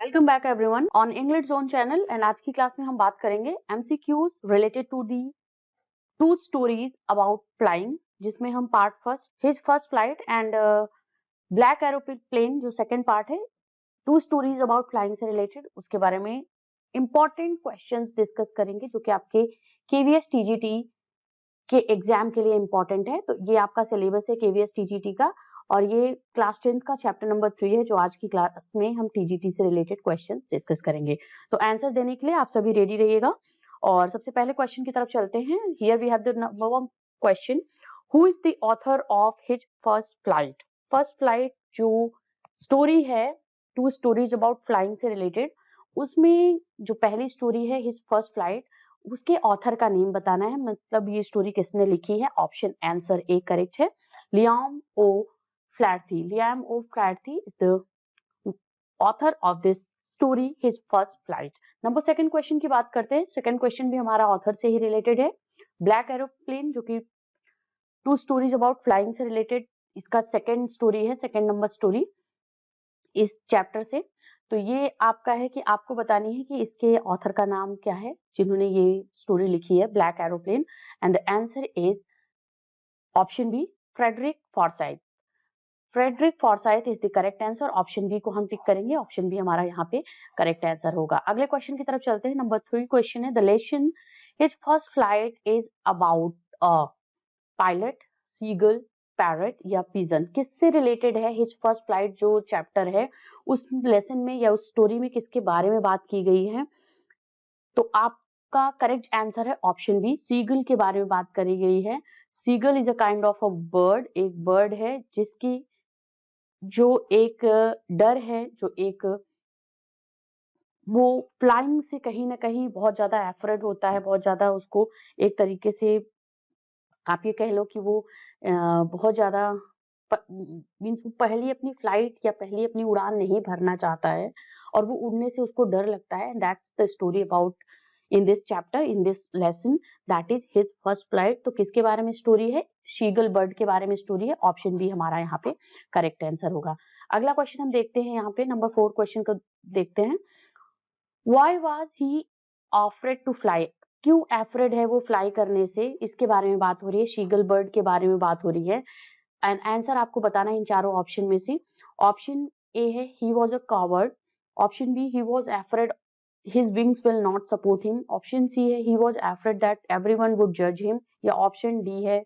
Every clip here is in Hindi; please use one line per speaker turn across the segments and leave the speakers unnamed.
Welcome back everyone on English zone channel and आज की क्लास में हम बात करेंगे MCQs related to the two stories about flying, जिसमें हम part first his first flight and black aeroplane जो सेकंड पार्ट है, टू स्टोरीज अबाउट फ्लाइंग से रिलेटेड उसके बारे में इंपॉर्टेंट क्वेश्चंस डिस्कस करेंगे जो कि आपके केवीएस टीजीटी के एग्जाम के लिए इंपॉर्टेंट है। तो ये आपका सिलेबस है केवीएस टीजीटी का और ये क्लास 10th का चैप्टर नंबर 3 है जो आज की क्लास में हम टीजीटी से रिलेटेड क्वेश्चंस डिस्कस करेंगे। तो आंसर देने के लिए आप सभी रेडी रहिएगा और सबसे पहले क्वेश्चन की तरफ चलते हैं। Here we have the number one question, who is the author of his first flight. First flight जो स्टोरी है, टू स्टोरीज अबाउट फ्लाइंग से रिलेटेड, उसमें जो पहली स्टोरी है हिज फर्स्ट फ्लाइट, उसके ऑथर का नेम बताना है, मतलब ये स्टोरी किसने लिखी है। ऑप्शन आंसर ए करेक्ट है, Liam O'Flaherty. Liam O'Flaherty is the author of this story his first flight. Number second question की बात करते हैं। सेकंड क्वेश्चन भी हमारा ऑथर से ही रिलेटेड है। ब्लैक एरोप्लेन जो कि टू स्टोरीज अबाउट फ्लाइंग से रिलेटेड इसका सेकंड स्टोरी है, सेकंड नंबर स्टोरी इस चैप्टर से। तो ये आपका है कि आपको बतानी है कि इसके ऑथर का नाम क्या है जिन्होंने ये स्टोरी लिखी है, black aeroplane. And the answer is option B, Frederick Forsyth. Frederick Forsyth is the correct answer. Option B को हम टिक करेंगे, ऑप्शन बी हमारा यहाँ पे करेक्ट आंसर होगा। अगले क्वेश्चन की तरफ चलते हैं। नंबर 3 क्वेश्चन है, the lesson his first flight is about a pilot, seagull, parrot या पिजन। किससे रिलेटेड है हिज फर्स्ट फ्लाइट जो चैप्टर है, उस लेसन में या उस स्टोरी में किसके बारे में बात की गई है। तो आपका करेक्ट आंसर है ऑप्शन बी, सीगल के बारे में बात करी गई है। Seagull is a kind of a bird, एक बर्ड है जिसकी जो एक डर है, जो एक वो फ्लाइंग से कहीं ना कहीं बहुत ज्यादा एफरेड होता है, बहुत ज्यादा उसको एक तरीके से आप ये कह लो कि वो बहुत ज्यादा मीन्स वो पहली अपनी फ्लाइट या पहली अपनी उड़ान नहीं भरना चाहता है और वो उड़ने से उसको डर लगता है। That's the story about in this chapter, in this lesson, that is his first flight. तो किसके बारे में स्टोरी है? शीगल बर्ड के बारे में स्टोरी है। ऑप्शन बी हमारा यहाँ पे करेक्ट आंसर होगा। अगला क्वेश्चन हम देखते हैं, यहाँ पे नंबर 4 क्वेश्चन को देखते हैं। Why was he afraid to fly? क्यों एफ्रेड है वो फ्लाई करने से, इसके बारे में बात हो रही है, शीगल बर्ड के बारे में बात हो रही है। एंड आंसर आपको बताना है इन चारों ऑप्शन में से। ऑप्शन ए है he was a coward, option B he was afraid his wings will not support him, option C है he was afraid that everyone would judge him, या ऑप्शन डी है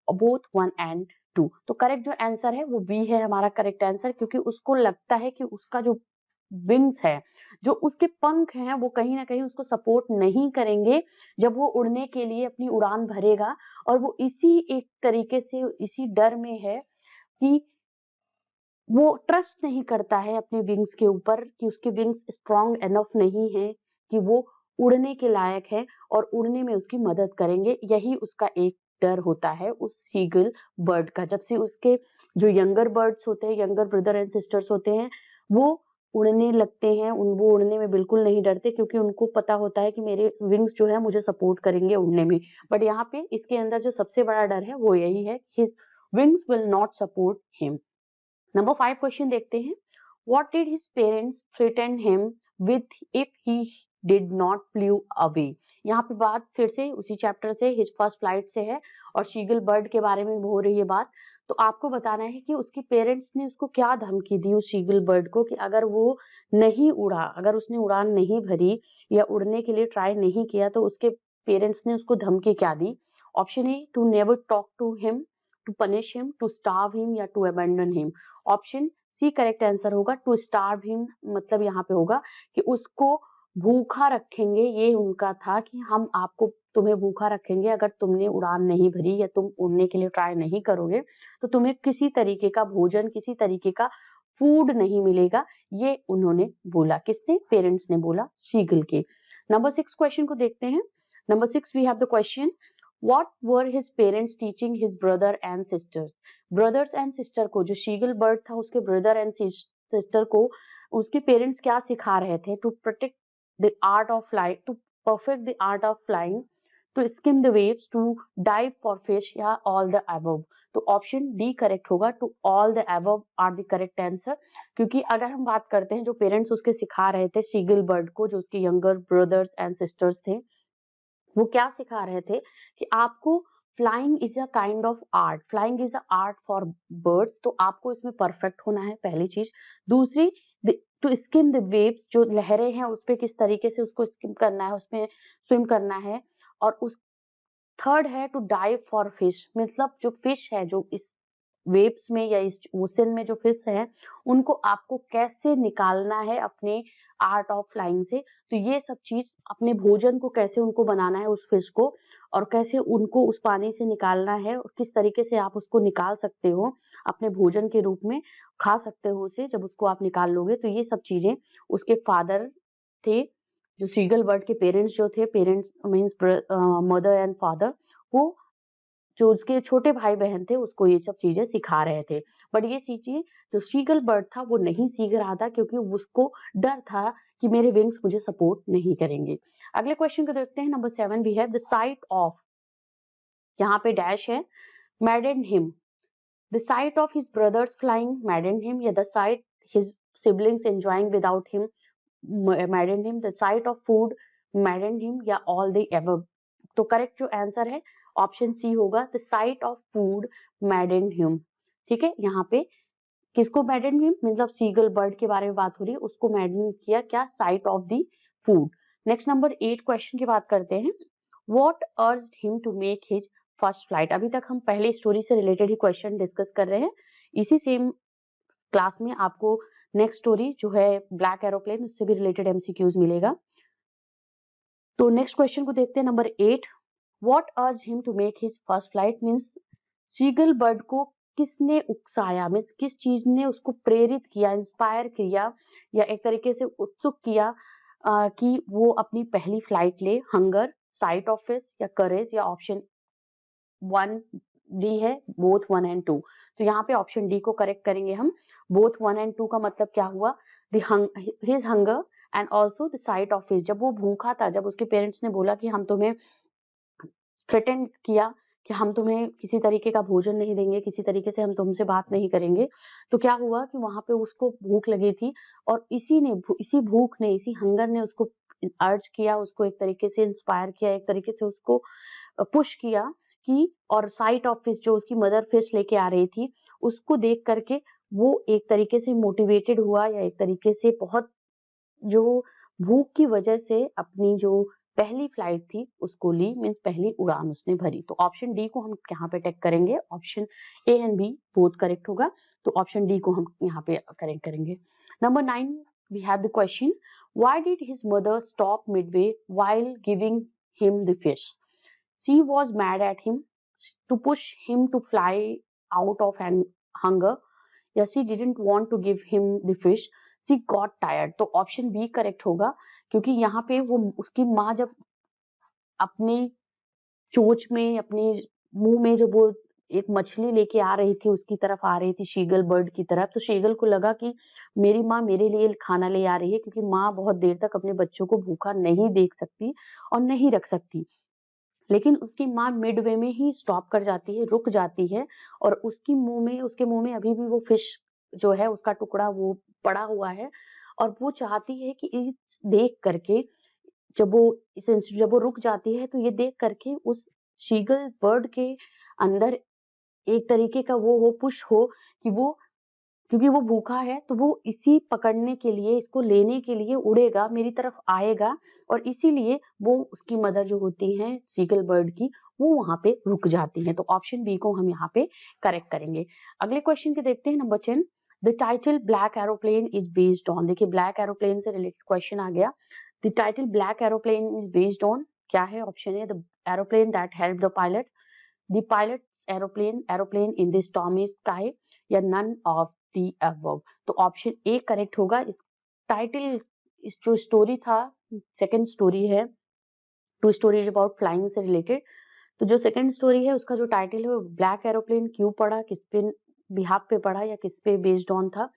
both 1 and 2। तो करेक्ट जो आंसर है वो बी है हमारा करेक्ट आंसर, क्योंकि उसको लगता है कि उसका जो विंग्स है, जो उसके पंख हैं, वो कहीं ना कहीं उसको सपोर्ट नहीं करेंगे जब वो उड़ने के लिए अपनी उड़ान भरेगा। और वो इसी एक तरीके से इसी डर में है कि वो ट्रस्ट नहीं करता है अपने विंग्स के ऊपर कि उसके विंग्स स्ट्रांग एनफ नहीं है कि वो उड़ने के लायक है और उड़ने में उसकी मदद करेंगे। यही उसका एक डर होता है उस शीगल बर्ड का। जब से उसके जो यंगर बर्ड्स होते हैं, यंगर ब्रदर एंड सिस्टर्स होते हैं, वो उड़ने लगते हैं, वो उड़ने में बिल्कुल नहीं डरते क्योंकि उनको पता होता है कि मेरे विंग्स जो है मुझे सपोर्ट करेंगे उड़ने में। बट यहाँ पे इसके अंदर जो सबसे बड़ा डर है वो यही है, his wings will not support him. Number 5 question देखते हैं। What did his parents threaten him with if he did not flew away? यहाँ पे बात फिर से उसी चैप्टर से, हिज फर्स्ट फ्लाइट से है और शीगल बर्ड के बारे में हो रही है बात। तो आपको बताना है कि उसकी पेरेंट्स ने उसको क्या धमकी दी उस शीगल बर्ड को कि अगर वो नहीं उड़ा, अगर उसने उड़ान नहीं भरी या उड़ने के लिए ट्राई नहीं किया तो उसके पेरेंट्स ने उसको धमकी क्या दी। Option A, to never talk to him, to punish him, to starve him या to abandon him. Option C correct answer होगा, टू स्टार्व हिम, मतलब यहाँ पे होगा कि उसको भूखा रखेंगे। ये उनका था कि हम आपको तुम्हें भूखा रखेंगे, अगर तुमने उड़ान नहीं भरी या तुम उड़ने के लिए ट्राई नहीं करोगे तो तुम्हें किसी तरीके का भोजन, किसी तरीके का फूड नहीं मिलेगा। ये उन्होंने बोला, किसने? पेरेंट्स ने बोला शीगल के। नंबर 6 क्वेश्चन को देखते हैं। Number 6 we have the question, what were his parents teaching his brother and sisters. Brothers and sister को, जो शीगल बर्ड था उसके ब्रदर एंड सिस्टर को उसके पेरेंट्स क्या सिखा रहे थे? To protect the art of flying, to perfect the art of flying, to skim the waves, to dive for fish या ऑल द अबव। तो ऑप्शन डी करेक्ट होगा, to all the above are the correct answer. क्योंकि अगर हम बात करते हैं जो पेरेंट्स उसके सिखा रहे थे सीगल बर्ड को, जो उसके यंगर ब्रदर्स एंड सिस्टर्स थे, वो क्या सिखा रहे थे कि आपको flying is a kind of art, flying is a art for birds, तो आपको इसमें परफेक्ट होना है, पहली चीज। दूसरी, टू स्किम द वेव्स, जो लहरें हैं उस पर किस तरीके से उसको स्किम करना है, उसमें स्विम करना है। और उस थर्ड है टू डाइव फॉर फिश, मतलब जो फिश है जो इस वेव्स में या इस ओशन में जो फिश है, उनको आपको कैसे निकालना है अपने आर्ट ऑफ फ्लाइंग से। तो ये सब चीज, अपने भोजन को कैसे उनको बनाना है उस फिश को, और कैसे उनको उस पानी से निकालना है, और किस तरीके से आप उसको निकाल सकते हो अपने भोजन के रूप में, खा सकते हो उसे जब उसको आप निकाल लोगे। तो ये सब चीजें उसके फादर थे, जो सीगल बर्ड के पेरेंट्स जो थे, parents means mother and father, वो जो उसके छोटे भाई बहन थे उसको ये सब चीजें सिखा रहे थे। बट ये चीजें जो सीगल बर्ड था वो नहीं सीख रहा था, क्योंकि उसको डर था कि मेरे विंग्स मुझे सपोर्ट नहीं करेंगे। अगले क्वेश्चन को देखते हैं, number 7 we have the sight of, यहाँ पे डैश है, maddened him, the sight of his brothers flying maddened him, या the sight his siblings enjoying without him maddened him, the sight of food maddened him, या ऑल द एबव। तो करेक्ट जो आंसर है ऑप्शन सी होगा, the sight of food maddened him. ठीक है, यहाँ पे किसको मैडेंड हिम, मतलब सीगल बर्ड के बारे में बात हो रही है, उसको मैडेंड किया, क्या, sight of the food. Next number 8 question की बात करते हैं, what urged him to make his first flight. अभी तक हम पहले स्टोरी से रिलेटेड ही क्वेश्चन डिस्कस कर रहे हैं, इसी सेम क्लास में आपको नेक्स्ट स्टोरी जो है ब्लैक एरोप्लेन, उससे भी रिलेटेड एमसीक्यूज मिलेगा। तो नेक्स्ट क्वेश्चन को देखते हैं, number 8, what urge him to make his first flight, means seagull bird को किसने उकसाया, मींस किस चीज ने उसको प्रेरित किया, इंस्पायर किया, या एक तरीके से उत्सुक किया कि वो अपनी पहली फ्लाइट ले। हंगर, साइट ऑफ फिश, या करेज, या ऑप्शन 1 डी है, बोथ 1 एंड 2। तो यहाँ पे ऑप्शन डी को करेक्ट करेंगे हम। बोथ 1 एंड 2 का मतलब क्या हुआ, his hunger and also the sight of his, जब वो भूखा था, जब उसके पेरेंट्स ने बोला कि हम तुम्हें थ्रेटन किया कि हम तुम्हें किसी तरीके का भोजन नहीं देंगे, किसी तरीके से हम तुमसे बात नहीं करेंगे, तो क्या हुआ कि वहां पे उसको भूख लगी थी, और इसी भूख ने, इसी हंगर ने उसको अर्ज किया, उसको एक तरीके से इंस्पायर किया, एक तरीके से उसको पुश किया कि, और साइट ऑफ फिश जो उसकी मदर फिश लेके आ रही थी, उसको देख करके वो एक तरीके से मोटिवेटेड हुआ, या एक तरीके से बहुत, जो भूख की वजह से अपनी जो पहली फ्लाइट थी उसको ली, मीन्स पहली उड़ान उसने भरी। तो ऑप्शन डी को हम यहाँ पे टेक करेंगे, option A and B both correct होगा, तो ऑप्शन डी को हम यहाँ पे करेक्ट करेंगे। Number 9 we have the question, why did his mother stop midway while giving him the fish. She was mad at him to push him to fly out of hunger. Yeah, she didn't want to give him the fish. She got tired. तो ऑप्शन बी करेक्ट होगा, क्योंकि यहाँ पे वो उसकी माँ जब अपने चोंच में, अपने मुंह में जब वो एक मछली लेके आ रही थी, उसकी तरफ आ रही थी शीगल बर्ड की तरफ, तो शीगल को लगा कि मेरी माँ मेरे लिए खाना ले आ रही है, क्योंकि माँ बहुत देर तक अपने बच्चों को भूखा नहीं देख सकती और नहीं रख सकती। लेकिन उसकी माँ मिडवे में ही स्टॉप कर जाती है, रुक जाती है, और उसके मुंह में अभी भी वो फिश जो है उसका टुकड़ा वो पड़ा हुआ है, और वो चाहती है कि इस देख करके, जब वो रुक जाती है, तो ये देख करके उस शीगल बर्ड के अंदर एक तरीके का वो हो, पुश हो, कि वो, क्योंकि वो भूखा है, तो वो इसी पकड़ने के लिए, इसको लेने के लिए उड़ेगा, मेरी तरफ आएगा, और इसीलिए वो उसकी मदर जो होती हैं सीगल बर्ड की, वो वहां पे रुक जाती हैं। तो ऑप्शन बी को हम यहाँ पे करेक्ट करेंगे। अगले क्वेश्चन के देखते हैं, number 10, the title black aeroplane is based on. देखिए ब्लैक एरोप्लेन से रिलेटेड क्वेश्चन आ गया। The title black aeroplane is based on, क्या है, option A the aeroplane that help the pilot, the pilots aeroplane in the stormy sky, या नन ऑफ द अबव। तो ऑप्शन ए करेक्ट होगा। इस टाइटल, इस जो स्टोरी था, सेकंड स्टोरी है, टू स्टोरीज अबाउट फ्लाइंग से रिलेटेड, तो जो सेकंड स्टोरी है उसका जो टाइटल है वो ब्लैक एरोप्लेन क्यों पड़ा, किस पे बिहाफ पे पड़ा, या किस पे बेस्ड ऑन था,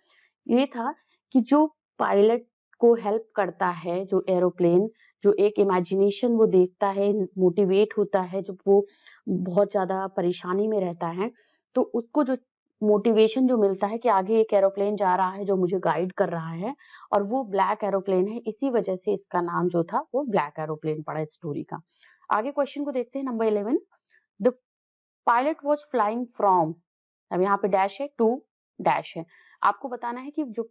ये था कि जो पायलट को हेल्प करता है, जो एरोप्लेन, जो एक इमेजिनेशन वो देखता है, मोटिवेट होता है, जब वो बहुत ज़्यादा परेशानी में रहता है, तो उसको जो मोटिवेशन जो मिलता है कि आगे एक एरोप्लेन जा रहा है जो मुझे गाइड कर रहा है, और वो ब्लैक एरोप्लेन है, इसी वजह से इसका नाम जो था वो ब्लैक एरोप्लेन पड़ा इस स्टोरी का। आगे क्वेश्चन को देखते हैं, number 11। The pilot was flying from, अब यहाँ पे डैश है, टू डैश है। आपको बताना है कि जो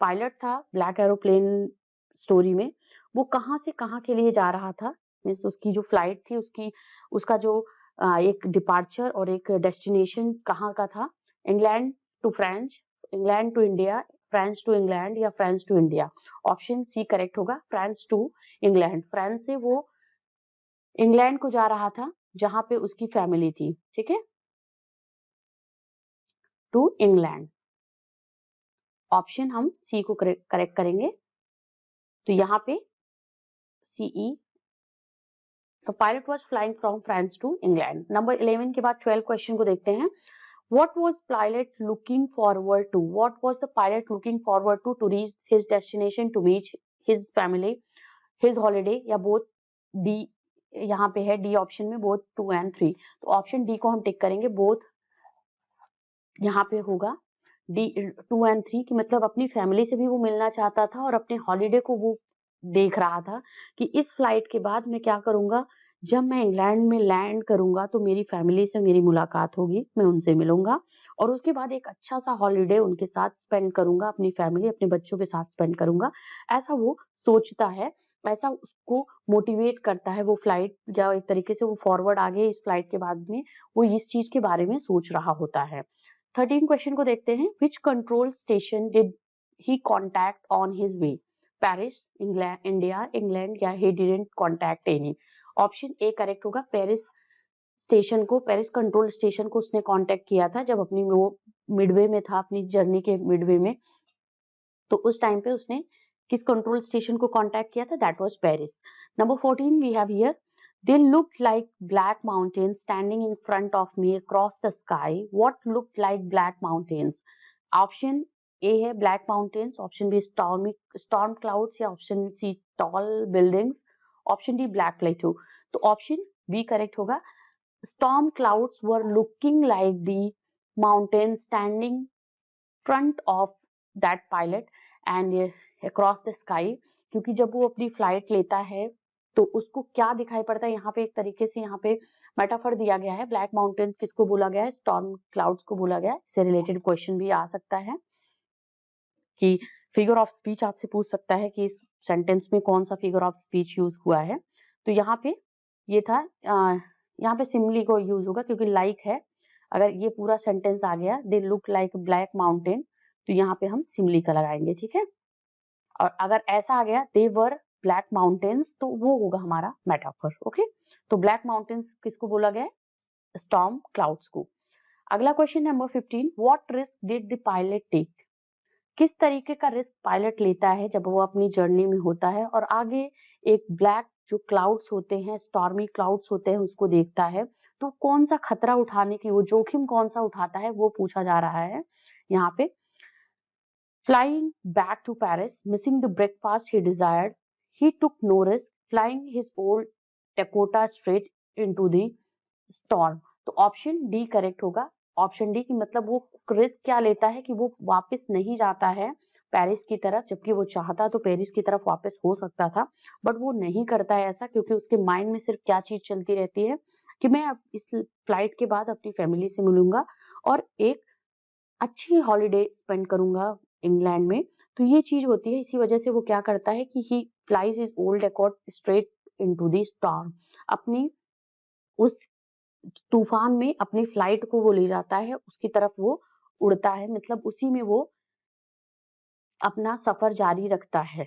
पायलट था ब्लैक एरोप्लेन स्टोरी में, वो कहाँ से कहाँ के लिए जा रहा था, मीन्स उसकी जो फ्लाइट थी, उसका जो एक डिपार्चर और एक डेस्टिनेशन कहाँ का था। England to France, England to India, France to England, या France to India. Option C correct होगा, फ्रांस टू इंग्लैंड। फ्रांस से वो इंग्लैंड को जा रहा था जहां पे उसकी फैमिली थी, ठीक है, टू इंग्लैंड। ऑप्शन हम सी को करेक्ट करेंगे, तो यहाँ पे सीई, तो pilot was flying from France to England. Number 11 के बाद 12 क्वेश्चन को देखते हैं। What was pilot looking forward to, what was the pilot looking forward to reach his destination, to meet his family, his holiday, या बोथ डी, यहाँ पे है डी ऑप्शन में बोथ 2 एंड 3, तो ऑप्शन डी को हम टिक करेंगे, बोथ यहाँ पे होगा डी 2 एंड 3 की, मतलब अपनी फैमिली से भी वो मिलना चाहता था और अपने हॉलीडे को वो देख रहा था कि इस फ्लाइट के बाद मैं क्या करूंगा, जब मैं इंग्लैंड में लैंड करूंगा तो मेरी फैमिली से मेरी मुलाकात होगी, मैं उनसे मिलूंगा और उसके बाद एक अच्छा सा हॉलीडे उनके साथ स्पेंड करूंगा, अपनी फैमिली अपने बच्चों के साथ स्पेंड करूंगा, ऐसा वो सोचता है, ऐसा उसको मोटिवेट करता है वो फ्लाइट, या एक तरीके से वो फॉरवर्ड आगे इस फ्लाइट के बाद में वो इस चीज के बारे में सोच रहा होता है। 13 क्वेश्चन को देखते हैं। Which control station did he contact on his way, Paris, England, India, England, या he didn't contact any. Option A correct होगा, पेरिस स्टेशन को, पेरिस कंट्रोल स्टेशन को उसने कांटेक्ट किया था जब अपनी वो मिडवे में था, अपनी जर्नी के मिडवे में, तो उस टाइम पे उसने किस कंट्रोल स्टेशन को कांटेक्ट किया था, that was Paris. Number 14 we have here, they looked like black mountains standing in front of me across the sky. What looked like black mountains? Option A है black mountains, option B storm clouds, या option C tall buildings, option D black plateau। तो option B correct होगा, storm clouds were looking like the mountains standing front of that pilot and across the sky, क्योंकि जब वो अपनी फ्लाइट लेता है तो उसको क्या दिखाई पड़ता है, यहाँ पे एक तरीके से यहाँ पे मेटाफर दिया गया है, ब्लैक माउंटेन्स किसको बोला गया है, स्टॉर्म क्लाउड्स को बोला गया है। इससे रिलेटेड क्वेश्चन भी आ सकता है कि फिगर ऑफ स्पीच आपसे पूछ सकता है कि इस सेंटेंस में कौन सा फिगर ऑफ स्पीच यूज हुआ है, तो यहाँ पे ये था, यहाँ पे सिमिली को यूज होगा क्योंकि लाइक है, अगर ये पूरा सेंटेंस आ गया they look like black mountain, तो यहाँ पे हम सिमिली का लगाएंगे, ठीक है, और अगर ऐसा आ गया दे वर ब्लैक माउंटेन्स, तो वो होगा हमारा मेटाफर, ओके। तो ब्लैक माउंटेन्स किसको बोला गया है, स्टॉर्म क्लाउड्स को। अगला question number 15, what risk did the pilot take, किस तरीके का रिस्क पायलट लेता है जब वो अपनी जर्नी में होता है और आगे एक ब्लैक जो क्लाउड्स होते हैं, स्टॉर्मी क्लाउड्स होते हैं, उसको देखता है, तो कौन सा खतरा उठाने की, वो जोखिम कौन सा उठाता है, वो पूछा जा रहा है यहाँ पे। Flying back to Paris, missing the breakfast he desired, he took no risk, flying his old Dakota straight into the storm। तो ऑप्शन डी करेक्ट होगा, ऑप्शन डी की मतलब वो रिस्क क्या लेता है कि वो वापस नहीं जाता है पेरिस की तरफ, जबकि वो चाहता तो पेरिस की तरफ वापस हो सकता था, बट वो नहीं करता है ऐसा, क्योंकि उसके माइंड में सिर्फ क्या चीज चलती रहती है कि मैं अब इस फ्लाइट के बाद अपनी फैमिली से मिलूंगा और एक अच्छी हॉलिडे स्पेंड करूंगा इंग्लैंड में, तो ये चीज होती है, इसी वजह से वो क्या करता है कि he flies his old accord straight into the storm, अपनी उस तूफान में अपनी फ्लाइट को वो ले जाता है, उसकी तरफ वो उड़ता है, मतलब उसी में वो अपना सफर जारी रखता है।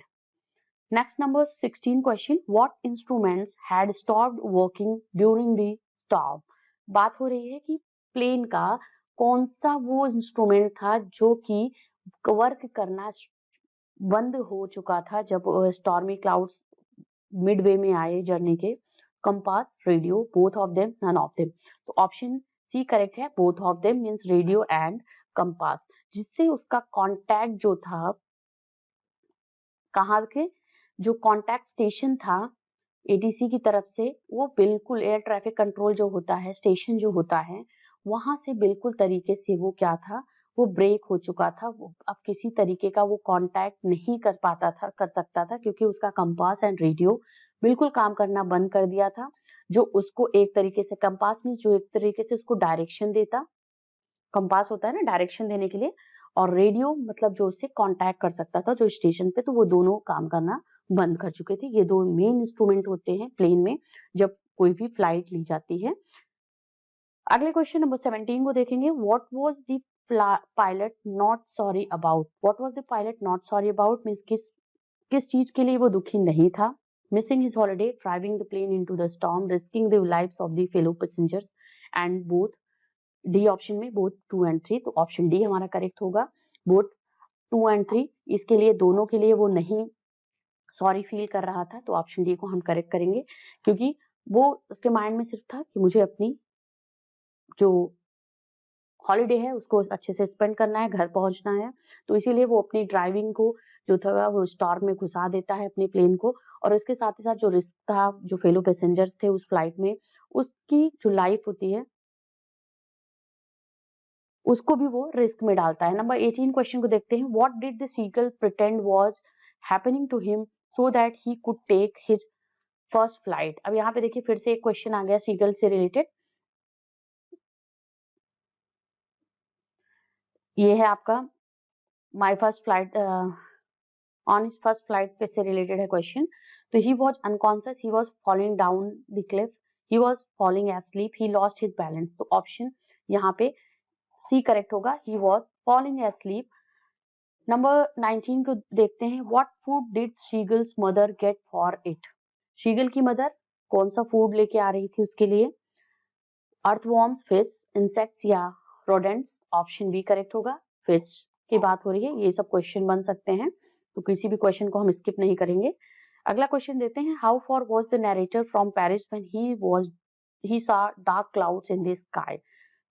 Next number 16 question, what instruments had stopped working during the storm. बात हो रही है कि प्लेन का कौन सा वो इंस्ट्रूमेंट था जो कि वर्क करना बंद हो चुका था जब स्टॉर्मी क्लाउड्स मिडवे में आए जर्नी के। Compass, radio, both of them, none of them. तो ऑप्शन सी करेक्ट है, both of them means radio and compass, जिससे उसका कांटेक्ट जो था कहाँ के जो कॉन्टैक्ट स्टेशन था एटीसी की तरफ से, वो बिल्कुल एयर ट्रैफिक कंट्रोल जो होता है, स्टेशन जो होता है, वहां से बिल्कुल तरीके से वो क्या था, वो ब्रेक हो चुका था। वो अब किसी तरीके का वो कांटेक्ट नहीं कर पाता था, कर सकता था, क्योंकि उसका कंपास एंड रेडियो बिल्कुल काम करना बंद कर दिया था। जो उसको एक तरीके से, कंपास में जो एक तरीके से उसको डायरेक्शन देता, कंपास होता है ना डायरेक्शन देने के लिए, और रेडियो मतलब जो उससे कांटेक्ट कर सकता था जो स्टेशन पे, तो वो दोनों काम करना बंद कर चुके थे। ये दो मेन इंस्ट्रूमेंट होते हैं प्लेन में जब कोई भी फ्लाइट ली जाती है। अगले क्वेश्चन नंबर 17 को देखेंगे। What was the pilot not sorry about? What was the pilot not sorry about means किस चीज के लिए वो दुखी नहीं था? Missing his holiday, driving the plane into the storm, risking the lives of the fellow passengers, and both. D option में बोथ 2 एंड 3, तो ऑप्शन डी हमारा करेक्ट होगा। बोथ 2 एंड 3, इसके लिए दोनों के लिए वो नहीं सॉरी फील कर रहा था, तो ऑप्शन डी को हम करेक्ट करेंगे, क्योंकि वो उसके माइंड में सिर्फ था कि मुझे अपनी जो हॉलिडे है उसको अच्छे से स्पेंड करना है, घर पहुंचना है, तो इसीलिए वो अपनी ड्राइविंग को जो था वो स्टॉर्म में घुसा देता है अपने प्लेन को, और उसके साथ ही साथ जो रिस्क था, जो फेलो पैसेंजर्स थे उस फ्लाइट में, उसकी जो लाइफ होती है उसको भी वो रिस्क में डालता है। नंबर 18 क्वेश्चन को देखते हैं। What did the seagull pretend was happening to him so that he could take his first flight? अब यहाँ पे देखिए फिर से एक क्वेश्चन आ गया सीगल से रिलेटेड। ये है आपका my first flight, on his first flight पे से रिलेटेड है क्वेश्चन। तो he was unconscious, he was falling down the cliff, he was falling asleep, he lost his balance. तो ऑप्शन यहाँ पे सी करेक्ट होगा, he was falling asleep. Number 19 को देखते हैं। What food did seagull's mother get for it? शीगल की मदर कौन सा फूड लेके आ रही थी उसके लिए? अर्थवॉर्म्स, फिश, इंसेक्ट्स या रोडेंट्स? ऑप्शन बी करेक्ट होगा, फिश की बात हो रही है। ये सब क्वेश्चन बन सकते हैं, तो किसी भी क्वेश्चन को हम स्किप नहीं करेंगे। अगला क्वेश्चन देते हैं। How for was the narrator from Paris when he saw dark clouds in the sky?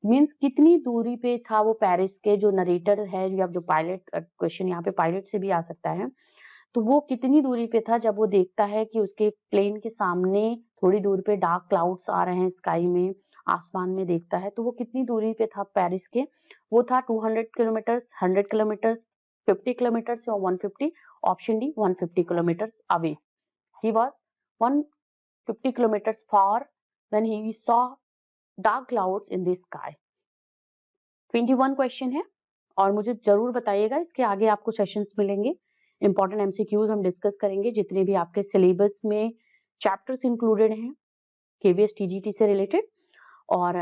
Means कितनी दूरी पे था वो पेरिस के जो नरेटर है, या जो पायलट, क्वेश्चन यहाँ पे पायलट से भी आ सकता है, तो वो कितनी दूरी पे था जब वो देखता है कि उसके प्लेन के सामने थोड़ी दूर पे डार्क क्लाउड्स आ रहे हैं स्काई में, आसमान में देखता है, तो वो कितनी दूरी पे था पेरिस के? वो था 200 किलोमीटर्स, 100 किलोमीटर्स, 50 किलोमीटर्स या 150? Option D 150 kilometres away. He was 150 kilometres for when he saw dark clouds in the sky. 21 question है, और मुझे जरूर बताइएगा, इसके आगे आपको सेशंस मिलेंगे, इंपॉर्टेंट एमसीक्यूज हम डिस्कस करेंगे, जितने भी आपके सिलेबस में चैप्टर्स इंक्लूडेड हैं केवीएस टीजीटी से रिलेटेड, और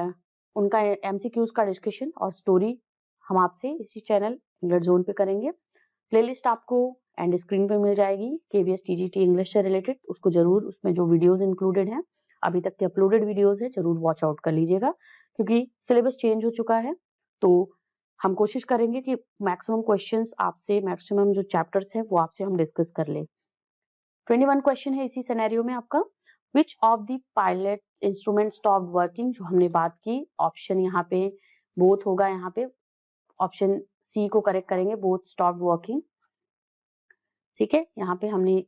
उनका एमसीक्यूज का डिस्कशन और स्टोरी हम आपसे इसी चैनल इंग्लिश जोन पे करेंगे। प्लेलिस्ट आपको एंड स्क्रीन पे मिल जाएगी केवीएस टीजीटी इंग्लिश से रिलेटेड, उसको जरूर, उसमें जो वीडियोस इंक्लूडेड हैं अभी तक के अपलोडेड वीडियोस है, जरूर वॉच आउट कर लीजिएगा, क्योंकि सिलेबस चेंज हो चुका है। तो हम कोशिश करेंगे कि मैक्सिमम क्वेश्चंस आपसे, मैक्सिमम जो चैप्टर्स हैं वो आपसे हम डिस्कस कर ले। 21 क्वेश्चन है इसी सिनेरियो में आपका। Which of the pilot instrument stop working? जो हमने बात की, ऑप्शन यहाँ पे बोथ होगा, यहाँ पे ऑप्शन सी को करेक्ट करेंगे, बोथ स्टॉप वर्किंग। ठीक है, यहाँ पे हमने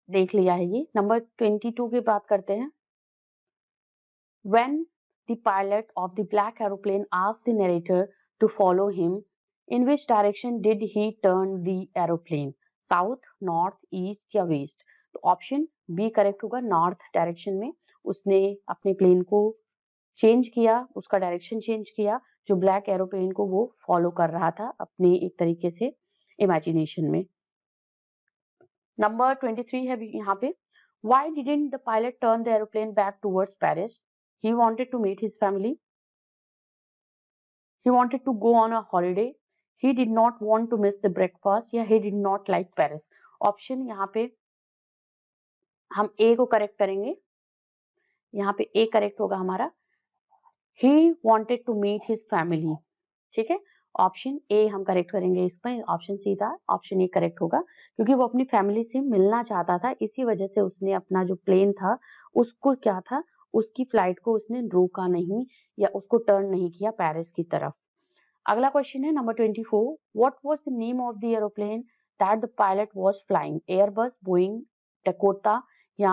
देख लिया है ये। नंबर 22 की बात करते हैं। When the pilot of the black aeroplane asked the narrator to follow him, in which direction did he turn the aeroplane? South, north, east या वेस्ट? तो ऑप्शन बी करेक्ट होगा, नॉर्थ डायरेक्शन में उसने अपने प्लेन को चेंज किया, उसका डायरेक्शन चेंज किया, जो ब्लैक एरोप्लेन को वो फॉलो कर रहा था अपने एक तरीके से इमेजिनेशन में। नंबर 23 है यहाँ पे। Why didn't the pilot turn the aeroplane back towards Paris? He wanted to meet his family. He wanted to go on a holiday. He did not want to miss the breakfast. या he did not like Paris. Option यहाँ पे हम ए को करेक्ट करेंगे, यहाँ पे ए करेक्ट होगा हमारा। He wanted to meet his family. ठीक है, ऑप्शन ए हम करेक्ट करेंगे इसमें, ऑप्शन सी था, ऑप्शन ए करेक्ट होगा, क्योंकि वो अपनी फैमिली से मिलना चाहता था, इसी वजह से उसने अपना जो प्लेन था उसको क्या था, उसकी फ्लाइट को उसने रोका नहीं या उसको टर्न नहीं किया पेरिस की तरफ। अगला क्वेश्चन है number 24। What was the name of the aeroplane that the pilot was flying? Airbus, Boeing, Dakota या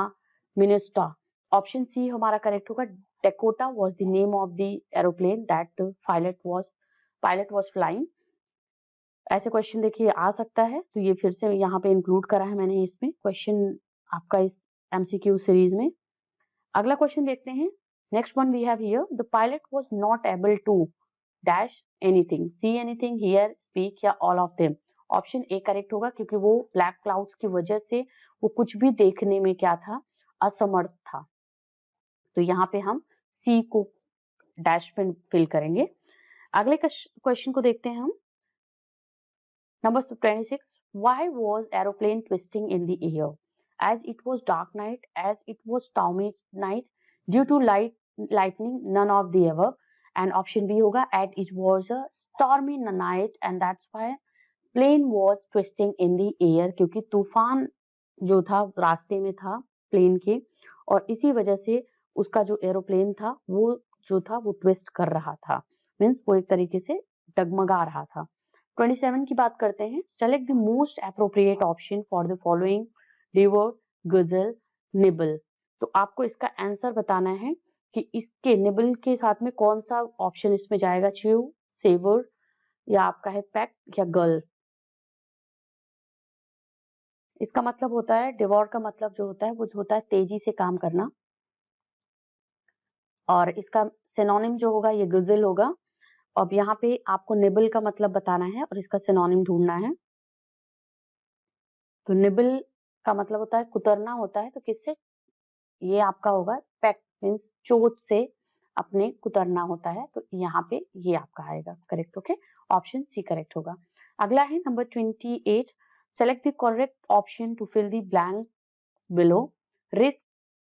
Minnesota? Option C हमारा करेक्ट होगा. Dakota was the name of the aeroplane that the pilot was flying. ऐसे क्वेश्चन देखिए आ सकता है, तो ये फिर से यहाँ पे इंक्लूड करा है मैंने इसमें क्वेश्चन आपका इस MCQ सीरीज में. अगला क्वेश्चन देखते हैं. Next one we have here. The pilot was not able to dash anything, see anything, hear, speak या all of them. Option A correct होगा क्योंकि वो ब्लैक क्लाउड्स की वजह से वो कुछ भी देखने में क्या था, असमर्थ था. तो यहाँ पे हम सी को डैश पे फिल करेंगे. अगले क्वेश्चन को देखते हैं हम. Number 26. Why was aeroplane twisting in the air? As it was dark night, as it was stormy night, due to lightning, none of the above. And option B होगा, as it was a stormy night and that's why plane was twisting in the air, क्योंकि तूफान जो था रास्ते में था प्लेन के, और इसी वजह से उसका जो एरोप्लेन था वो जो था वो ट्विस्ट कर रहा था. मीन्स वो एक तरीके से डगमगा रहा था. 27 की बात करते हैं. Select the most appropriate option for the following river, गजल, निबल. तो आपको इसका आंसर बताना है कि इसके निबल के साथ में कौन सा ऑप्शन इसमें जाएगा. च्यू, सेवर या आपका है पैक या गर्ल. इसका मतलब होता है, डिवोर का मतलब जो होता है वो जो होता है तेजी से काम करना, और इसका सिनोनिम जो होगा ये गजल होगा. अब यहाँ पे आपको निबल का मतलब बताना है और इसका सिनोनिम ढूंढना है. तो निबल का मतलब होता है कुतरना होता है, तो किससे, ये आपका होगा पैक, मीन्स चोट से अपने कुतरना होता है. तो यहाँ पे ये आपका आएगा correct. Okay, option C correct होगा. अगला है number 28. Select the correct option to fill the blanks below. Risk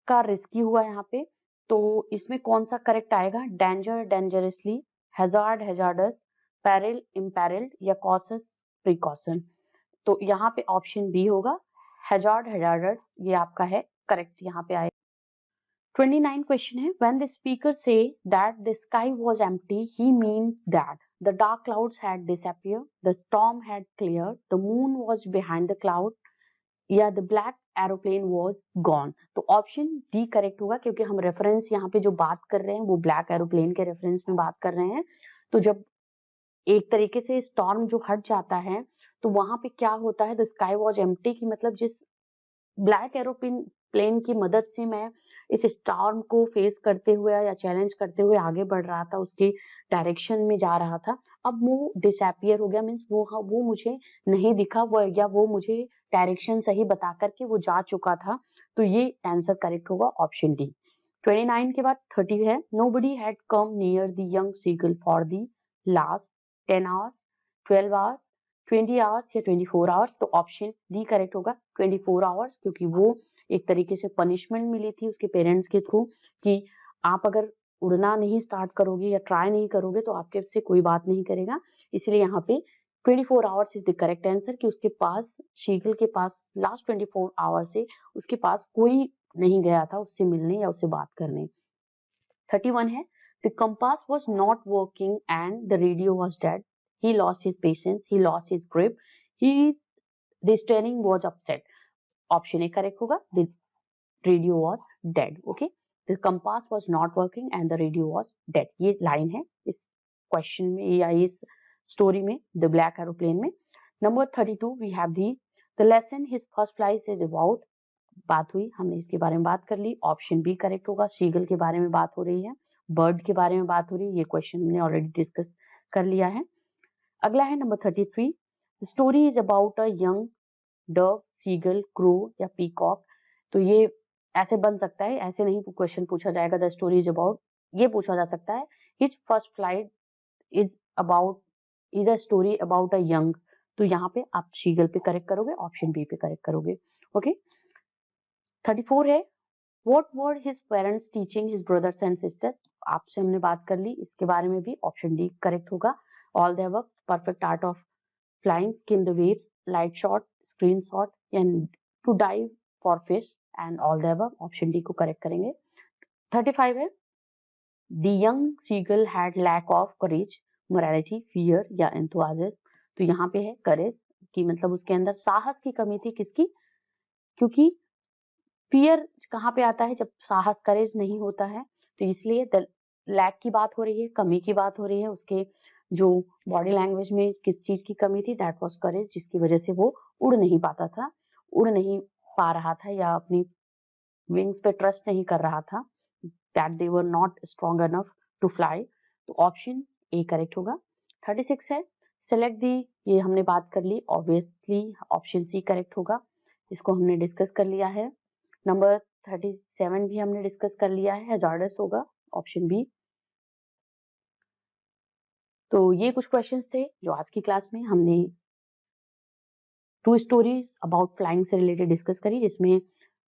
का रिस्की हुआ यहाँ पे, तो इसमें कौन सा करेक्ट आएगा. Danger, dangerously, hazard, hazardous, peril, imperilled या कॉशस, प्रिकॉशन. तो यहाँ पे ऑप्शन बी होगा, हैजार्ड, हैजार्डस, ये आपका है करेक्ट यहाँ पे आएगा. 29 क्वेश्चन है. When the speaker say that the sky was empty, he means that the dark clouds had disappeared, the storm had cleared, the moon was behind the cloud या the black aeroplane was gone. तो ऑप्शन डी करेक्ट होगा क्योंकि हम रेफरेंस यहाँ पे जो बात कर रहे हैं वो ब्लैक एरोप्लेन के रेफरेंस में बात कर रहे हैं. तो जब एक तरीके से स्टॉर्म जो हट जाता है तो वहां पे क्या होता है, द स्काई वॉज एम्प्टी की मतलब जिस ब्लैक एरोप्लेन की मदद से मैं इस स्टॉर्म को फेस करते हुए या चैलेंज करते हुए आगे बढ़ रहा था, उसके डायरेक्शन में जा रहा था, अब वो डिसअपियर हो गया. मीन्स वो मुझे नहीं दिखा, वो या वो मुझे डायरेक्शन सही बता करके वो जा चुका था. तो ये आंसर करेक्ट होगा ऑप्शन डी. 29 के बाद 30 है. Nobody had come near the young seagull for the last 10 hours, 12 hours, 20 hours या 24 आवर्स. तो ऑप्शन डी करेक्ट होगा 24 आवर्स, क्योंकि वो एक तरीके से पनिशमेंट मिली थी उसके पेरेंट्स के थ्रू कि आप अगर उड़ना नहीं स्टार्ट करोगे या ट्राई नहीं करोगे तो आपके से कोई बात नहीं करेगा. इसलिए यहाँ पे 24 hours is the correct answer, कि उसके पास, शीगल के पास लास्ट 24 आवर्स से उसके पास कोई नहीं गया था उससे मिलने या उससे बात करने. 31 है. The compass was not working and the radio was dead. He lost his patience. He lost his grip. The steering was upset. Option A correct होगा. The radio was dead. Okay. The compass was not working and the radio was dead. ये लाइन है इस क्वेश्चन में या इस स्टोरी में, The Black Aeroplane में. Number 32 we have the lesson his first flight is about. बात हुई, हमने इसके बारे में बात कर ली. ऑप्शन बी करेक्ट होगा. शीगल के बारे में बात हो रही है, बर्ड के बारे में बात हो रही है. ये क्वेश्चन हमने ऑलरेडी डिस्कस कर लिया है. अगला है number 33. The story is about a young dove, seagull, crow या पीकॉक. तो ये ऐसे बन सकता है, ऐसे नहीं क्वेश्चन पूछा जाएगा. द स्टोरी इज अबाउट, ये पूछा जा सकता है his first flight is a story about a young. तो यहाँ पे आप शीगल पे करेक्ट करोगे, ऑप्शन बी पे करेक्ट करोगे. ओके. 34 है. What were his parents teaching his brothers and sisters? आपसे हमने बात कर ली, इसके बारे में भी ऑप्शन डी करेक्ट होगा. All the above, perfect art of flying, skim the waves, light shot, screenshot and to dive for fish and all the above, option D को करेक्ट करेंगे. 35 है. The young seagull had lack of courage, morality, fear या enthusiasm. तो यहाँ पे है courage. की मतलब उसके अंदर साहस की कमी थी। किसकी? क्योंकि फियर कहाँ पे आता है? जब साहस, करेज नहीं होता है। तो इसलिए लैक की बात हो रही है, कमी की बात हो रही है। उसके जो बॉडी लैंग्वेज में किस चीज की कमी थी? दैट वाज करेज, जिसकी वजह से वो उड़ नहीं पाता था, उड़ नहीं पा रहा था, या अपनी विंग्स पे ट्रस्ट नहीं कर रहा था, that they were not strong enough to fly. तो ऑप्शन ए करेक्ट होगा। 36 है, सेलेक्ट दी, ये हमने बात कर ली, ऑब्वियसली ऑप्शन सी करेक्ट होगा, इसको हमने डिस्कस कर लिया है। नंबर 37 भी हमने डिस्कस कर लिया है, हैजार्डस होगा, ऑप्शन बी। तो ये कुछ क्वेश्चंस थे जो आज की क्लास में हमने 2 स्टोरीज अबाउट फ्लाइंग से रिलेटेड डिस्कस करी, जिसमें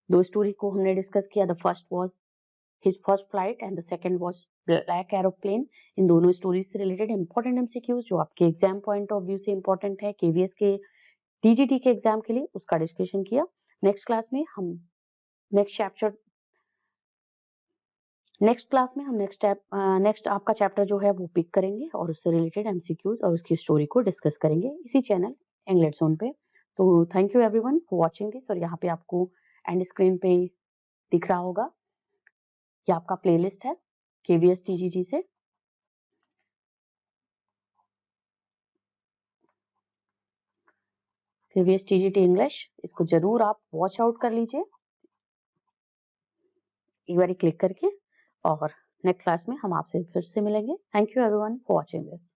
2 स्टोरी को हमने डिस्कस किया। The first was his first flight and the second was black aeroplane. इन दोनों स्टोरीज से रिलेटेड इंपॉर्टेंट एमसीक्यूज जो आपके एग्जाम पॉइंट ऑफ व्यू से इंपॉर्टेंट है, केवीएस के, टीजीटी के एग्जाम के लिए, उसका डिस्कशन किया। नेक्स्ट क्लास में हम नेक्स्ट आपका चैप्टर जो है वो पिक करेंगे और उससे रिलेटेड एमसीक्यूज और उसकी स्टोरी को डिस्कस करेंगे इसी चैनल इंग्लिश जोन पे। तो thank you everyone for watching this. और यहाँ पे आपको एंड स्क्रीन पे दिख रहा होगा, ये आपका प्लेलिस्ट है केवीएस टीजीटी से। केवीएस टीजीटी इंग्लिश, इसको जरूर आप वॉच आउट कर लीजिए एक बार क्लिक करके। और नेक्स्ट क्लास में हम आपसे फिर से मिलेंगे। Thank you everyone for watching this.